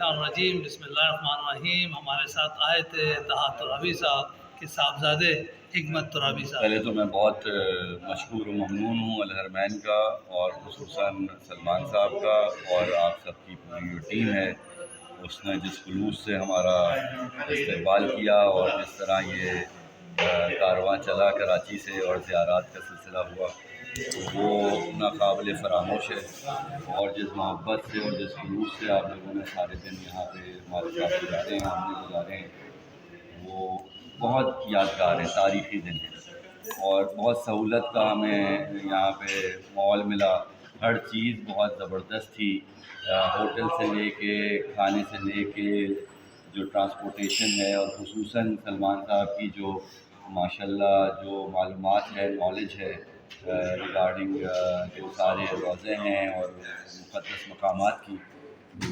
الشیطان الرجیم بسم اللہ الرحمن الرحیم. ہمارے ساتھ آئے تھے طہٰ ترابی صاحب کے صاحبزادے حکمت ترابی صاحب. پہلے تو میں بہت مشکور و ممنون ہوں الحرمین کا اور خصوصاً سلمان صاحب کا اور آپ سب کی پوری جو ٹیم ہے اس نے جس خلوص سے ہمارا استقبال کیا اور جس طرح یہ کارواں چلا کراچی سے اور زیارات کا سلسلہ ہوا وہ ناقابل فراموش ہے. اور جس محبت سے اور جس خلوص سے آپ لوگوں نے سارے دن یہاں پہ ہمارے ساتھ گزارے ہیں ہم نے گزارے ہیں وہ بہت یادگار ہے، تاریخی دن ہے. اور بہت سہولت کا ہمیں یہاں پہ مال ملا، ہر چیز بہت زبردست تھی، ہوٹل سے لے کے کھانے سے لے کے جو ٹرانسپورٹیشن ہے، اور خصوصاً سلمان صاحب کی جو ماشاءاللہ جو معلومات ہے، نالج ہے ریگارڈنگ جو سارے روضے ہیں اور مقدس مقامات کی،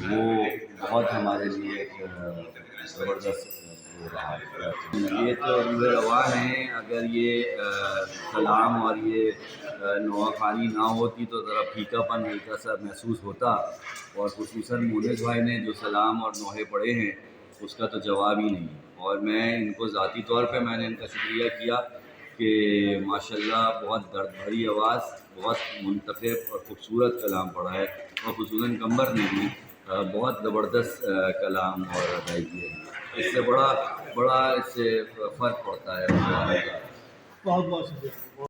وہ بہت ہمارے لیے ایک زبردست ہو رہا ہے. یہ تو روح رواں ہیں. اگر یہ سلام اور یہ نواخوانی نہ ہوتی تو ذرا پھیکا پن ہلکا سا محسوس ہوتا، اور خصوصاً مونس بھائی نے جو سلام اور نوحے پڑھے ہیں اس کا تو جواب ہی نہیں. اور میں ان کو ذاتی طور پہ میں نے ان کا شکریہ کیا کہ ماشاءاللہ بہت درد بھری آواز، بہت منتخب اور خوبصورت کلام پڑھا ہے، اور خصوصاً قمر نے بھی بہت زبردست کلام اور ادائیگی ہے. اس سے بڑا اس سے فرق پڑتا ہے. بہت بہت شکریہ.